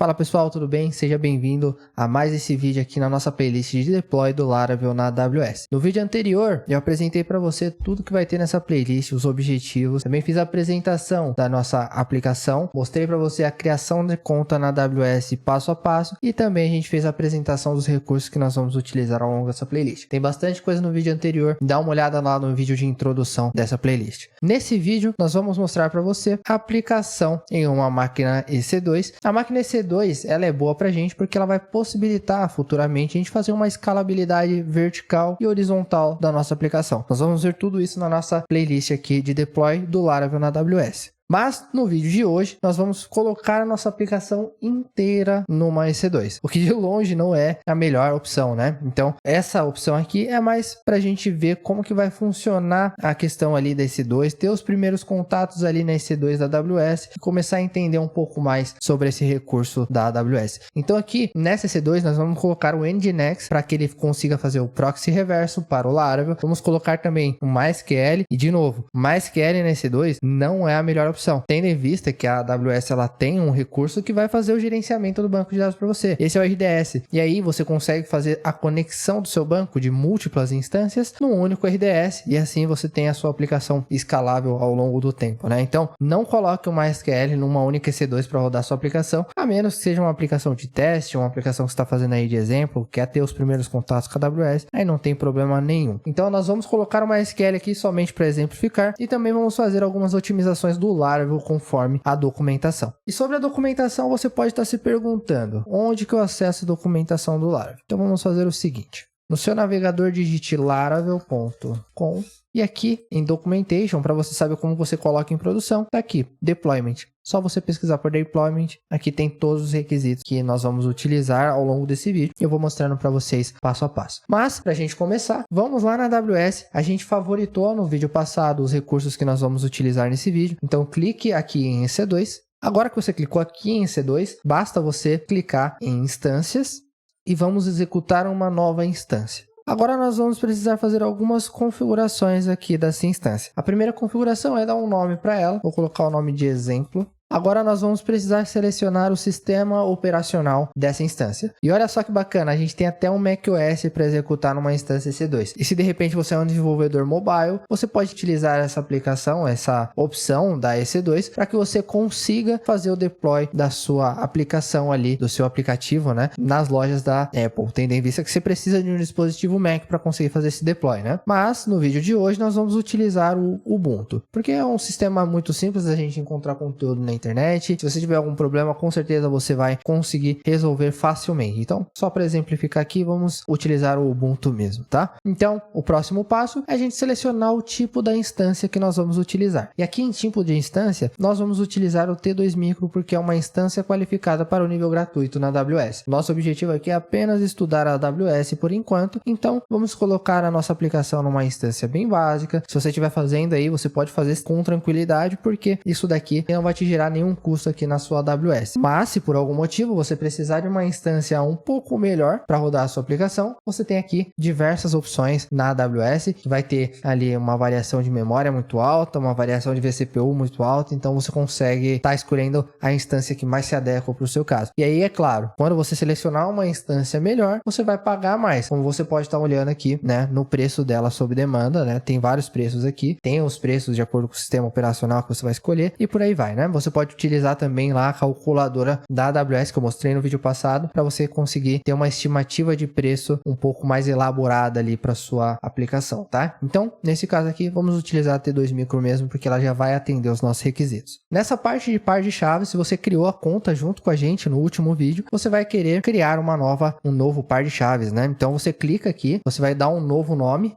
Fala pessoal, tudo bem? Seja bem-vindo a mais esse vídeo aqui na nossa playlist de deploy do Laravel na AWS. No vídeo anterior, eu apresentei para você tudo que vai ter nessa playlist, os objetivos. Também fiz a apresentação da nossa aplicação, mostrei para você a criação de conta na AWS passo a passo e também a gente fez a apresentação dos recursos que nós vamos utilizar ao longo dessa playlist. Tem bastante coisa no vídeo anterior, dá uma olhada lá no vídeo de introdução dessa playlist. Nesse vídeo, nós vamos mostrar para você a aplicação em uma máquina EC2. A máquina EC2 ela é boa pra gente porque ela vai possibilitar futuramente a gente fazer uma escalabilidade vertical e horizontal da nossa aplicação. Nós vamos ver tudo isso na nossa playlist aqui de deploy do Laravel na AWS. Mas no vídeo de hoje nós vamos colocar a nossa aplicação inteira numa EC2, o que de longe não é a melhor opção, né? Então essa opção aqui é mais para a gente ver como que vai funcionar a questão ali da EC2, ter os primeiros contatos ali na EC2 da AWS e começar a entender um pouco mais sobre esse recurso da AWS. Então aqui nessa EC2 nós vamos colocar o Nginx para que ele consiga fazer o proxy reverso para o Laravel. Vamos colocar também o MySQL e de novo, MySQL na EC2 não é a melhor opção. Tendo em vista que a AWS ela tem um recurso que vai fazer o gerenciamento do banco de dados para você. Esse é o RDS. E aí você consegue fazer a conexão do seu banco de múltiplas instâncias num único RDS e assim você tem a sua aplicação escalável ao longo do tempo, né? Então, não coloque o MySQL numa única EC2 para rodar sua aplicação, a menos que seja uma aplicação de teste, uma aplicação que você está fazendo aí de exemplo, quer ter os primeiros contatos com a AWS, aí não tem problema nenhum. Então, nós vamos colocar o MySQL aqui somente para exemplificar e também vamos fazer algumas otimizações do Laravel conforme a documentação. E sobre a documentação, você pode estar se perguntando, onde que eu acesso a documentação do Laravel? Então vamos fazer o seguinte, no seu navegador digite laravel.com e aqui em Documentation, para você saber como você coloca em produção, tá aqui, Deployment. Só você pesquisar por Deployment, aqui tem todos os requisitos que nós vamos utilizar ao longo desse vídeo. Eu vou mostrando para vocês passo a passo. Mas, para a gente começar, vamos lá na AWS. A gente favoritou no vídeo passado os recursos que nós vamos utilizar nesse vídeo. Então, clique aqui em EC2. Agora que você clicou aqui em EC2, basta você clicar em Instâncias e vamos executar uma nova instância. Agora nós vamos precisar fazer algumas configurações aqui dessa instância. A primeira configuração é dar um nome para ela. Vou colocar o nome de exemplo. Agora nós vamos precisar selecionar o sistema operacional dessa instância. E olha só que bacana, a gente tem até um macOS para executar numa instância EC2. E se de repente você é um desenvolvedor mobile, você pode utilizar essa aplicação, essa opção da EC2, para que você consiga fazer o deploy da sua aplicação ali, do seu aplicativo, né, nas lojas da Apple. Tendo em vista que você precisa de um dispositivo Mac para conseguir fazer esse deploy, né? Mas no vídeo de hoje nós vamos utilizar o Ubuntu, porque é um sistema muito simples da gente encontrar conteúdo na internet. Se você tiver algum problema, com certeza você vai conseguir resolver facilmente. Então, só para exemplificar aqui, vamos utilizar o Ubuntu mesmo, tá? Então, o próximo passo é a gente selecionar o tipo da instância que nós vamos utilizar. E aqui em tipo de instância, nós vamos utilizar o T2 Micro porque é uma instância qualificada para o nível gratuito na AWS. Nosso objetivo aqui é apenas estudar a AWS por enquanto, então vamos colocar a nossa aplicação numa instância bem básica. Se você estiver fazendo aí, você pode fazer com tranquilidade, porque isso daqui não vai te gerar nenhum custo aqui na sua AWS. Mas se por algum motivo você precisar de uma instância um pouco melhor para rodar a sua aplicação, você tem aqui diversas opções na AWS, que vai ter ali uma variação de memória muito alta, uma variação de vCPU muito alta, então você consegue estar escolhendo a instância que mais se adequa para o seu caso. E aí, é claro, quando você selecionar uma instância melhor, você vai pagar mais, como você pode estar olhando aqui, né, no preço dela sob demanda, né, tem vários preços aqui, tem os preços de acordo com o sistema operacional que você vai escolher e por aí vai, né? Você pode utilizar também lá a calculadora da AWS que eu mostrei no vídeo passado para você conseguir ter uma estimativa de preço um pouco mais elaborada ali para sua aplicação, tá? Então, nesse caso aqui, vamos utilizar a T2 Micro mesmo porque ela já vai atender os nossos requisitos. Nessa parte de par de chaves, se você criou a conta junto com a gente no último vídeo, você vai querer criar um novo par de chaves, né? Então, você clica aqui, você vai dar um novo nome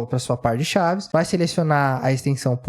para sua par de chaves, vai selecionar a extensão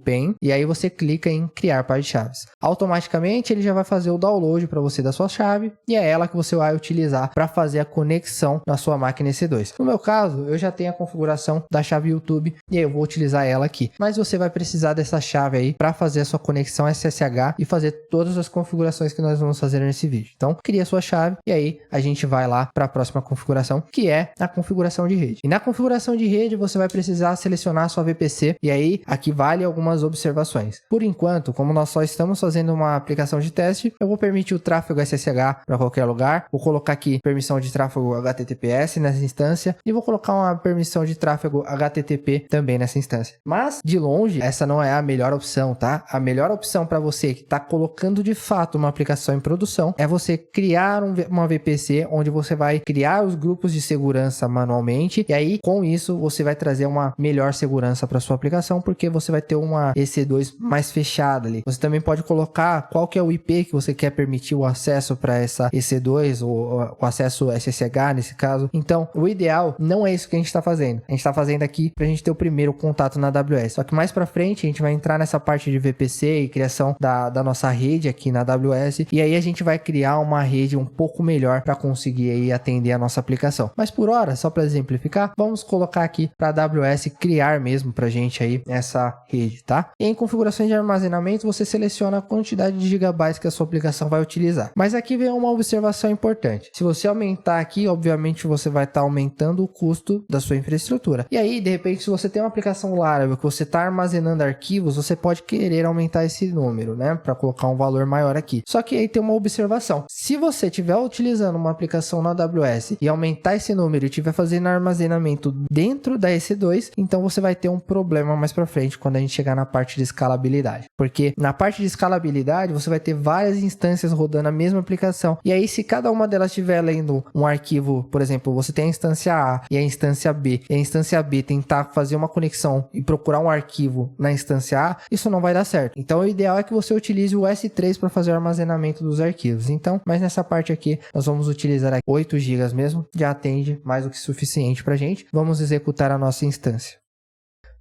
.pen e aí você clica em criar par de chaves. Automaticamente ele já vai fazer o download para você da sua chave e é ela que você vai utilizar para fazer a conexão na sua máquina EC2. No meu caso, eu já tenho a configuração da chave YouTube e aí eu vou utilizar ela aqui, mas você vai precisar dessa chave aí para fazer a sua conexão SSH e fazer todas as configurações que nós vamos fazer nesse vídeo. Então, cria a sua chave e aí a gente vai lá para a próxima configuração, que é a configuração de rede. E na configuração de rede rede, você vai precisar selecionar a sua VPC, e aí aqui vale algumas observações. Por enquanto, como nós só estamos fazendo uma aplicação de teste, eu vou permitir o tráfego SSH para qualquer lugar, vou colocar aqui permissão de tráfego HTTPS nessa instância, e vou colocar uma permissão de tráfego HTTP também nessa instância. Mas, de longe, essa não é a melhor opção, tá? A melhor opção para você que está colocando de fato uma aplicação em produção é você criar uma VPC onde você vai criar os grupos de segurança manualmente, e aí com isso você vai trazer uma melhor segurança para sua aplicação, porque você vai ter uma EC2 mais fechada ali. Você também pode colocar qual que é o IP que você quer permitir o acesso para essa EC2 ou o acesso SSH nesse caso. Então, o ideal não é isso que a gente está fazendo. A gente está fazendo aqui para a gente ter o primeiro contato na AWS. Só que mais para frente a gente vai entrar nessa parte de VPC e criação da nossa rede aqui na AWS, e aí a gente vai criar uma rede um pouco melhor para conseguir aí atender a nossa aplicação. Mas por hora, só para exemplificar, vamos colocar aqui para a AWS criar mesmo para a gente aí essa rede, tá? E em configurações de armazenamento, você seleciona a quantidade de gigabytes que a sua aplicação vai utilizar. Mas aqui vem uma observação importante. Se você aumentar aqui, obviamente você vai estar aumentando o custo da sua infraestrutura. E aí, de repente, se você tem uma aplicação Laravel que você está armazenando arquivos, você pode querer aumentar esse número, né? Para colocar um valor maior aqui. Só que aí tem uma observação. Se você estiver utilizando uma aplicação na AWS e aumentar esse número e estiver fazendo armazenamento dentro da EC2, então você vai ter um problema mais para frente quando a gente chegar na parte de escalabilidade. Porque na parte de escalabilidade, você vai ter várias instâncias rodando a mesma aplicação. E aí, se cada uma delas estiver lendo um arquivo, por exemplo, você tem a instância A e a instância B, e a instância B tentar fazer uma conexão e procurar um arquivo na instância A, isso não vai dar certo. Então, o ideal é que você utilize o S3 para fazer o armazenamento dos arquivos. Então, mas nessa parte aqui, nós vamos utilizar 8 GB mesmo, já atende mais do que suficiente para a gente. Vamos executar a nossa instância.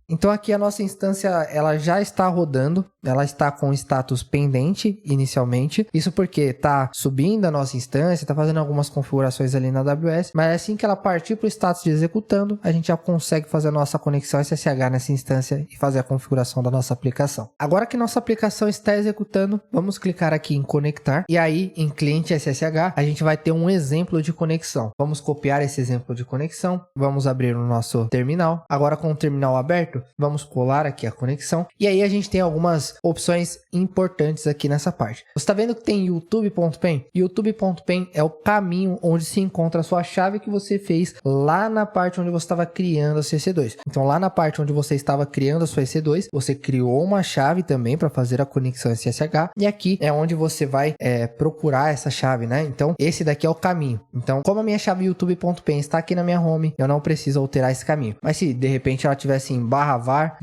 Então aqui a nossa instância ela já está rodando, ela está com status pendente inicialmente, isso porque está subindo a nossa instância, está fazendo algumas configurações ali na AWS, mas assim que ela partir para o status de executando, a gente já consegue fazer a nossa conexão SSH nessa instância e fazer a configuração da nossa aplicação. Agora que nossa aplicação está executando, vamos clicar aqui em conectar, e aí em cliente SSH a gente vai ter um exemplo de conexão. Vamos copiar esse exemplo de conexão, vamos abrir o nosso terminal, agora com o terminal aberto, vamos colar aqui a conexão, e aí a gente tem algumas opções importantes aqui nessa parte. Você está vendo que tem youtube.pen? youtube.pen é o caminho onde se encontra a sua chave que você fez lá na parte onde você estava criando a sua EC2. Então lá na parte onde você estava criando a sua EC2, você criou uma chave também para fazer a conexão SSH, e aqui é onde você vai procurar essa chave, né? Então esse daqui é o caminho. Então como a minha chave youtube.pen está aqui na minha home, eu não preciso alterar esse caminho. Mas se de repente ela tivesse em /var,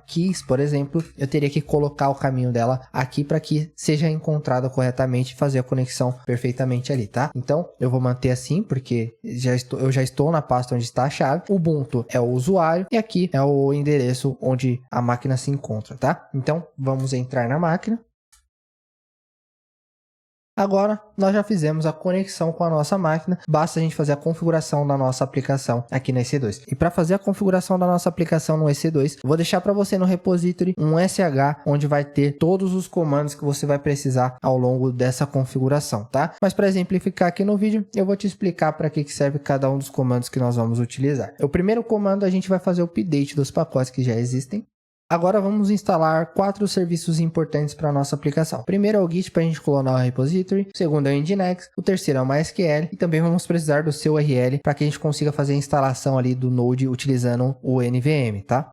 /keys, por exemplo, eu teria que colocar o caminho dela aqui para que seja encontrada corretamente e fazer a conexão perfeitamente ali, tá? Então, eu vou manter assim, porque eu já estou na pasta onde está a chave. O Ubuntu é o usuário e aqui é o endereço onde a máquina se encontra, tá? Então, vamos entrar na máquina. Agora, nós já fizemos a conexão com a nossa máquina, basta a gente fazer a configuração da nossa aplicação aqui na EC2. E para fazer a configuração da nossa aplicação no EC2, eu vou deixar para você no repository um SH, onde vai ter todos os comandos que você vai precisar ao longo dessa configuração, tá? Mas para exemplificar aqui no vídeo, eu vou te explicar para que serve cada um dos comandos que nós vamos utilizar. O primeiro comando, a gente vai fazer o update dos pacotes que já existem. Agora vamos instalar 4 serviços importantes para a nossa aplicação. O primeiro é o Git para a gente clonar o repository, o segundo é o Nginx, o terceiro é o MySQL e também vamos precisar do seu URL para que a gente consiga fazer a instalação ali do Node utilizando o NVM, tá?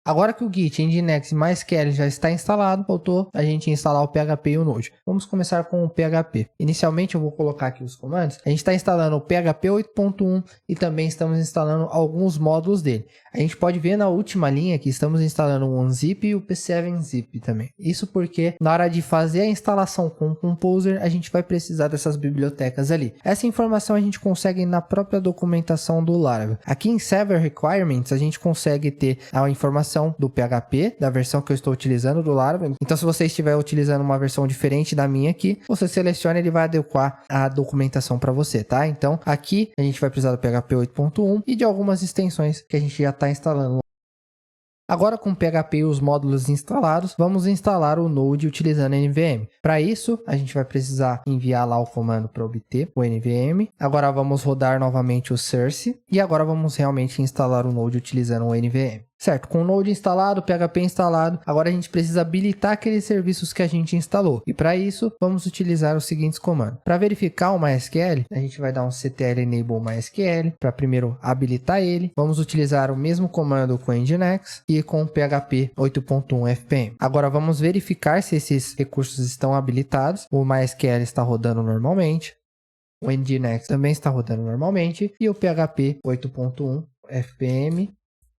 Agora que o Git, Nginx e MySQL já está instalado, faltou a gente instalar o PHP e o Node. Vamos começar com o PHP. Inicialmente eu vou colocar aqui os comandos. A gente está instalando o PHP 8.1 e também estamos instalando alguns módulos dele. A gente pode ver na última linha que estamos instalando o OneZip e o P7zip também. Isso porque na hora de fazer a instalação com o Composer, a gente vai precisar dessas bibliotecas ali. Essa informação a gente consegue na própria documentação do Laravel. Aqui em Server Requirements, a gente consegue ter a informação do PHP, da versão que eu estou utilizando do Laravel. Então, se você estiver utilizando uma versão diferente da minha aqui, você seleciona e ele vai adequar a documentação para você, tá? Então, aqui a gente vai precisar do PHP 8.1 e de algumas extensões que a gente já está instalando. Agora, com o PHP e os módulos instalados, vamos instalar o Node utilizando NVM. Para isso, a gente vai precisar enviar lá o comando para obter o NVM. Agora vamos rodar novamente o source e agora vamos realmente instalar o Node utilizando o NVM. Certo, com o Node instalado, PHP instalado, agora a gente precisa habilitar aqueles serviços que a gente instalou. E para isso, vamos utilizar os seguintes comandos. Para verificar o MySQL, a gente vai dar um ctl enable MySQL para primeiro habilitar ele. Vamos utilizar o mesmo comando com Nginx e com PHP 8.1 FPM. Agora vamos verificar se esses recursos estão habilitados. O MySQL está rodando normalmente. O Nginx também está rodando normalmente. E o PHP 8.1 FPM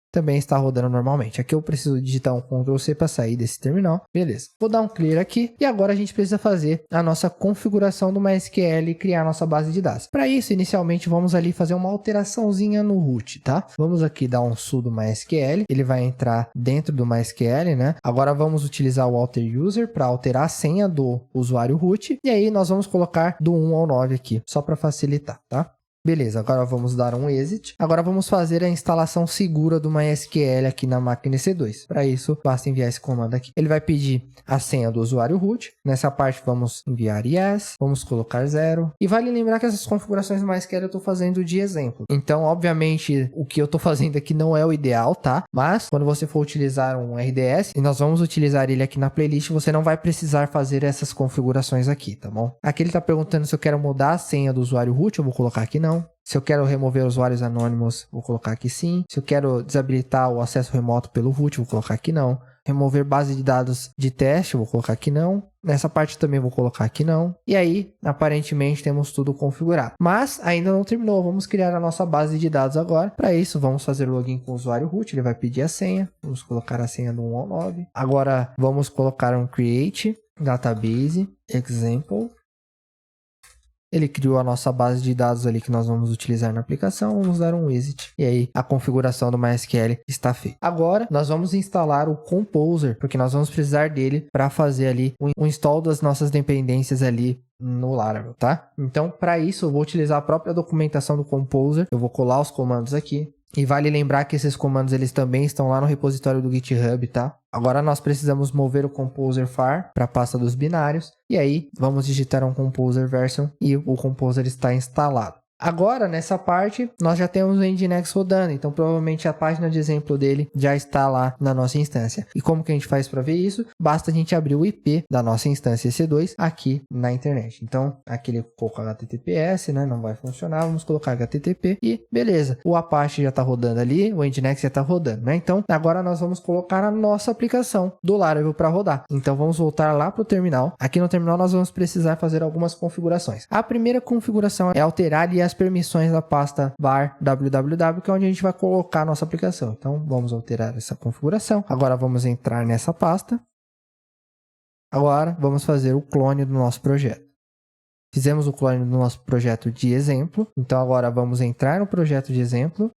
também está rodando normalmente. Aqui eu preciso digitar um Ctrl C para sair desse terminal. Beleza. Vou dar um clear aqui. E agora a gente precisa fazer a nossa configuração do MySQL e criar a nossa base de dados. Para isso, inicialmente, vamos ali fazer uma alteraçãozinha no root, tá? Vamos aqui dar um sudo MySQL. Ele vai entrar dentro do MySQL, né? Agora vamos utilizar o alter user para alterar a senha do usuário root. E aí nós vamos colocar do 1 ao 9 aqui, só para facilitar, tá? Beleza, agora vamos dar um exit. Agora vamos fazer a instalação segura do MySQL aqui na máquina EC2. Para isso, basta enviar esse comando aqui. Ele vai pedir a senha do usuário root. Nessa parte, vamos enviar yes. Vamos colocar 0. E vale lembrar que essas configurações do MySQL eu estou fazendo de exemplo. Então, obviamente, o que eu estou fazendo aqui não é o ideal, tá? Mas, quando você for utilizar um RDS, e nós vamos utilizar ele aqui na playlist, você não vai precisar fazer essas configurações aqui, tá bom? Aqui ele está perguntando se eu quero mudar a senha do usuário root. Eu vou colocar aqui não. Se eu quero remover usuários anônimos, vou colocar aqui sim. Se eu quero desabilitar o acesso remoto pelo root, vou colocar aqui não. Remover base de dados de teste, vou colocar aqui não. Nessa parte também vou colocar aqui não. E aí, aparentemente, temos tudo configurado. Mas ainda não terminou. Vamos criar a nossa base de dados agora. Para isso, vamos fazer o login com o usuário root. Ele vai pedir a senha. Vamos colocar a senha do 1 ao 9. Agora, vamos colocar um create database example. Ele criou a nossa base de dados ali que nós vamos utilizar na aplicação. Vamos dar um exit. E aí, a configuração do MySQL está feita. Agora, nós vamos instalar o Composer, porque nós vamos precisar dele para fazer ali o install das nossas dependências ali no Laravel, tá? Então, para isso, eu vou utilizar a própria documentação do Composer. Eu vou colar os comandos aqui. E vale lembrar que esses comandos eles também estão lá no repositório do GitHub, tá? Agora nós precisamos mover o Composer far para a pasta dos binários. E aí vamos digitar um Composer version e o Composer está instalado. Agora, nessa parte, nós já temos o Nginx rodando, então provavelmente a página de exemplo dele já está lá na nossa instância. E como que a gente faz para ver isso? Basta a gente abrir o IP da nossa instância EC2 aqui na internet. Então, aqui ele colocou HTTPS, né? Não vai funcionar, vamos colocar HTTP e beleza. O Apache já está rodando ali, o Nginx já está rodando, né? Então, agora nós vamos colocar a nossa aplicação do Laravel para rodar. Então, vamos voltar lá para o terminal. Aqui no terminal nós vamos precisar fazer algumas configurações. A primeira configuração é alterar ali as permissões da pasta var www, que é onde a gente vai colocar a nossa aplicação. Então, vamos alterar essa configuração. Agora, vamos entrar nessa pasta. Agora, vamos fazer o clone do nosso projeto. Fizemos o clone do nosso projeto de exemplo. Então, agora vamos entrar no projeto de exemplo.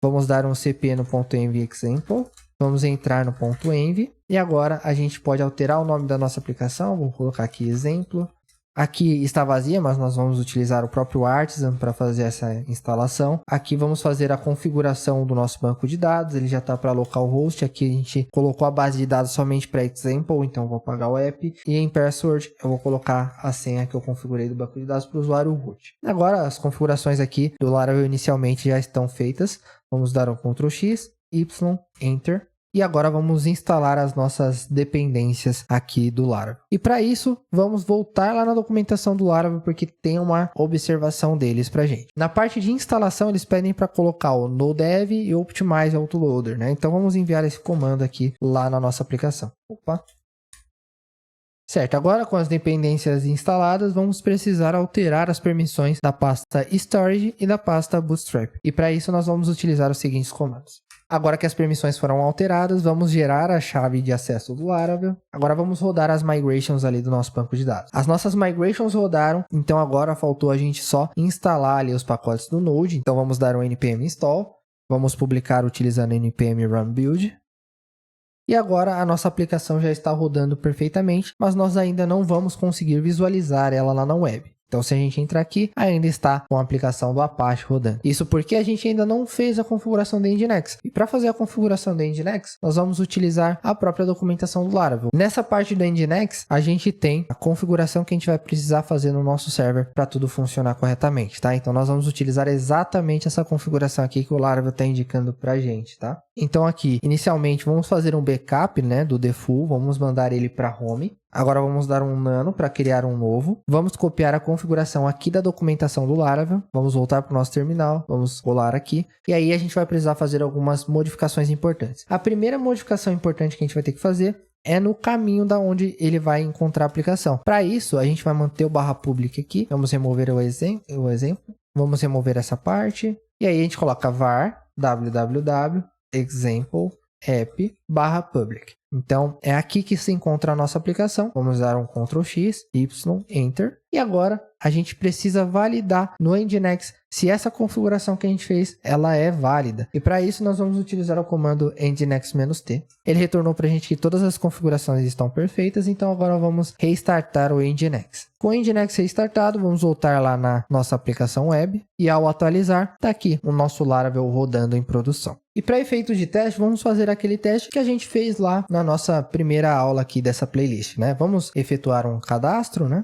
Vamos dar um cp no .env example. Vamos entrar no .env. E agora, a gente pode alterar o nome da nossa aplicação. Vou colocar aqui exemplo. Aqui está vazia, mas nós vamos utilizar o próprio Artisan para fazer essa instalação. Aqui vamos fazer a configuração do nosso banco de dados. Ele já está para localhost. Aqui a gente colocou a base de dados somente para example, então vou apagar o app. E em password eu vou colocar a senha que eu configurei do banco de dados para o usuário root. Agora as configurações aqui do Laravel inicialmente já estão feitas. Vamos dar um Ctrl X, Y, Enter. E agora vamos instalar as nossas dependências aqui do Laravel. E para isso, vamos voltar lá na documentação do Laravel, porque tem uma observação deles para gente. Na parte de instalação, eles pedem para colocar o nodev e optimize autoloader, né? Então vamos enviar esse comando aqui lá na nossa aplicação. Opa! Certo, agora com as dependências instaladas, vamos precisar alterar as permissões da pasta storage e da pasta bootstrap. E para isso, nós vamos utilizar os seguintes comandos. Agora que as permissões foram alteradas, vamos gerar a chave de acesso do Laravel. Agora vamos rodar as migrations ali do nosso banco de dados. As nossas migrations rodaram, então agora faltou a gente só instalar ali os pacotes do Node. Então vamos dar um npm install. Vamos publicar utilizando npm run build. E agora a nossa aplicação já está rodando perfeitamente, mas nós ainda não vamos conseguir visualizar ela lá na web. Então, se a gente entrar aqui, ainda está com a aplicação do Apache rodando. Isso porque a gente ainda não fez a configuração da Nginx. E para fazer a configuração da Nginx, nós vamos utilizar a própria documentação do Laravel. Nessa parte do Nginx, a gente tem a configuração que a gente vai precisar fazer no nosso server para tudo funcionar corretamente, tá? Então, nós vamos utilizar exatamente essa configuração aqui que o Laravel está indicando para a gente, tá? Então, aqui, inicialmente, vamos fazer um backup, né, do default, vamos mandar ele para home. Agora vamos dar um nano para criar um novo. Vamos copiar a configuração aqui da documentação do Laravel. Vamos voltar para o nosso terminal. Vamos colar aqui. E aí a gente vai precisar fazer algumas modificações importantes. A primeira modificação importante que a gente vai ter que fazer é no caminho da onde ele vai encontrar a aplicação. Para isso, a gente vai manter o /public aqui. Vamos remover o exemplo. Vamos remover essa parte. E aí a gente coloca var www example app /public. Então, é aqui que se encontra a nossa aplicação. Vamos dar um Ctrl X, Y, Enter. E agora, a gente precisa validar no Nginx se essa configuração que a gente fez, ela é válida. E para isso, nós vamos utilizar o comando nginx-t. Ele retornou para a gente que todas as configurações estão perfeitas. Então, agora vamos restartar o Nginx. Com o Nginx restartado, vamos voltar lá na nossa aplicação web. E ao atualizar, está aqui o nosso Laravel rodando em produção. E para efeitos de teste, vamos fazer aquele teste que a gente fez lá na nossa primeira aula aqui dessa playlist, né? Vamos efetuar um cadastro, né?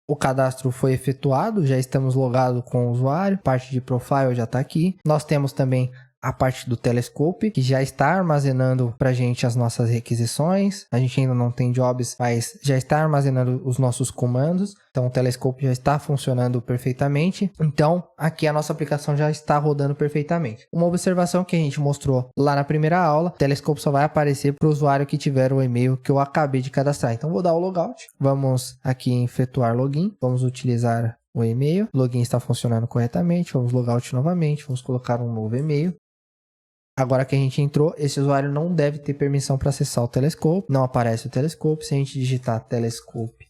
O cadastro foi efetuado, já estamos logados com o usuário, parte de profile já está aqui. Nós temos também a parte do Telescope, que já está armazenando para a gente as nossas requisições. A gente ainda não tem jobs, mas já está armazenando os nossos comandos. Então, o Telescope já está funcionando perfeitamente. Então, aqui a nossa aplicação já está rodando perfeitamente. Uma observação que a gente mostrou lá na primeira aula, o Telescope só vai aparecer para o usuário que tiver o e-mail que eu acabei de cadastrar. Então, vou dar o logout. Vamos aqui em efetuar login. Vamos utilizar o e-mail. O login está funcionando corretamente. Vamos logout novamente. Vamos colocar um novo e-mail. Agora que a gente entrou, esse usuário não deve ter permissão para acessar o Telescope. Não aparece o Telescope. Se a gente digitar Telescope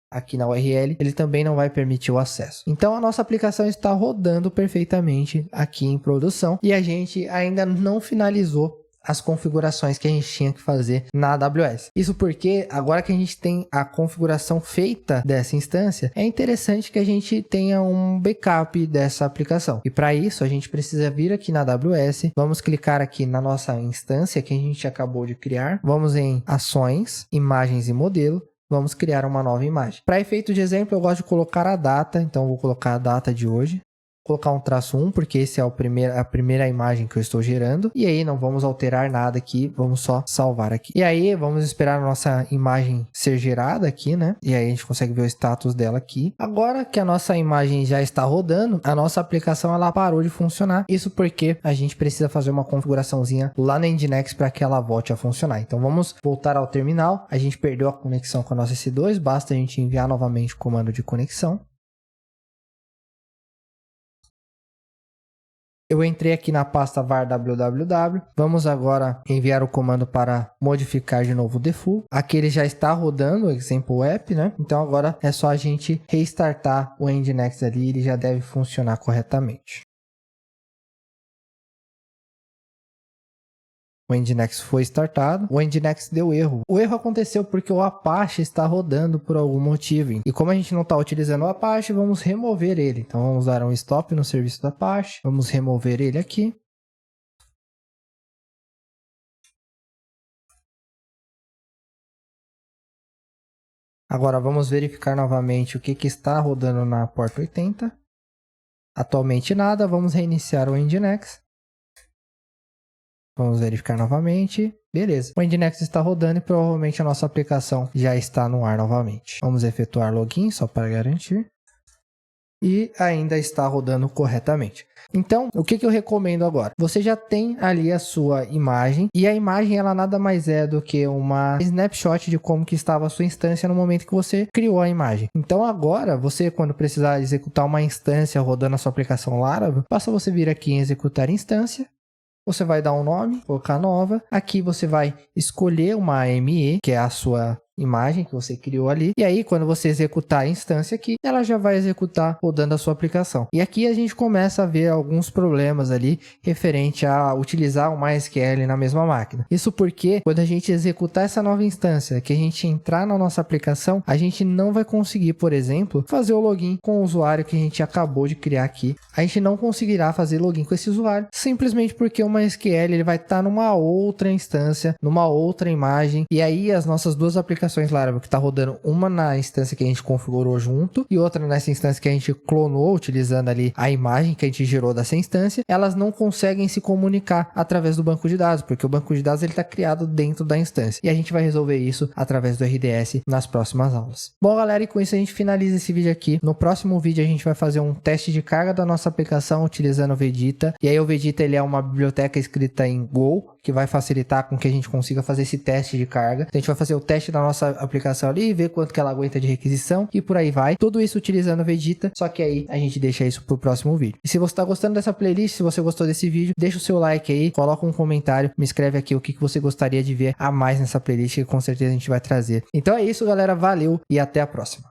aqui na URL, ele também não vai permitir o acesso. Então, a nossa aplicação está rodando perfeitamente aqui em produção. E a gente ainda não finalizou as configurações que a gente tinha que fazer na AWS. Isso porque agora que a gente tem a configuração feita dessa instância, é interessante que a gente tenha um backup dessa aplicação. E para isso, a gente precisa vir aqui na AWS, vamos clicar aqui na nossa instância que a gente acabou de criar, vamos em ações, imagens e modelo, vamos criar uma nova imagem. Para efeito de exemplo, eu gosto de colocar a data, então eu vou colocar a data de hoje. Colocar um traço 1, porque esse é a primeira imagem que eu estou gerando. E aí não vamos alterar nada aqui, vamos só salvar aqui. E aí vamos esperar a nossa imagem ser gerada aqui, né? E aí a gente consegue ver o status dela aqui. Agora que a nossa imagem já está rodando, a nossa aplicação ela parou de funcionar. Isso porque a gente precisa fazer uma configuraçãozinha lá no Nginx para que ela volte a funcionar. Então vamos voltar ao terminal. A gente perdeu a conexão com a nossa S2, basta a gente enviar novamente o comando de conexão. Eu entrei aqui na pasta var www. Vamos agora enviar o comando para modificar de novo o default. Aqui ele já está rodando o example app, né? Então agora é só a gente restartar o Nginx ali, ele já deve funcionar corretamente. O Nginx foi startado, o Nginx deu erro. O erro aconteceu porque o Apache está rodando por algum motivo. E como a gente não está utilizando o Apache, vamos remover ele. Então vamos dar um stop no serviço do Apache. Vamos remover ele aqui. Agora vamos verificar novamente o que está rodando na porta 80. Atualmente nada, vamos reiniciar o Nginx. Vamos verificar novamente. Beleza. O Nginx está rodando e provavelmente a nossa aplicação já está no ar novamente. Vamos efetuar login só para garantir. E ainda está rodando corretamente. Então, o que eu recomendo agora? Você já tem ali a sua imagem. E a imagem, ela nada mais é do que uma snapshot de como que estava a sua instância no momento que você criou a imagem. Então, agora, você, quando precisar executar uma instância rodando a sua aplicação Laravel, basta você vir aqui em executar instância. Você vai dar um nome, colocar nova. Aqui você vai escolher uma AME, que é a sua imagem que você criou ali. E aí, quando você executar a instância aqui, ela já vai executar rodando a sua aplicação. E aqui a gente começa a ver alguns problemas ali referente a utilizar o MySQL na mesma máquina. Isso porque quando a gente executar essa nova instância, que a gente entrar na nossa aplicação, a gente não vai conseguir, por exemplo, fazer o login com o usuário que a gente acabou de criar aqui. A gente não conseguirá fazer login com esse usuário, simplesmente porque o MySQL ele vai estar numa outra instância, numa outra imagem, e aí as nossas duas aplicações Laravel que está rodando uma na instância que a gente configurou junto e outra nessa instância que a gente clonou utilizando ali a imagem que a gente gerou dessa instância, elas não conseguem se comunicar através do banco de dados, porque o banco de dados ele está criado dentro da instância, e a gente vai resolver isso através do RDS nas próximas aulas. Bom, galera, e com isso a gente finaliza esse vídeo aqui. No próximo vídeo a gente vai fazer um teste de carga da nossa aplicação utilizando o Vegeta, e aí o Vegeta ele é uma biblioteca escrita em Go, que vai facilitar com que a gente consiga fazer esse teste de carga. Então, a gente vai fazer o teste da nossa aplicação ali, ver quanto que ela aguenta de requisição e por aí vai. Tudo isso utilizando o Vegeta, só que aí a gente deixa isso pro próximo vídeo. E se você está gostando dessa playlist, se você gostou desse vídeo, deixa o seu like aí, coloca um comentário, me escreve aqui o que você gostaria de ver a mais nessa playlist, que com certeza a gente vai trazer. Então é isso, galera. Valeu e até a próxima.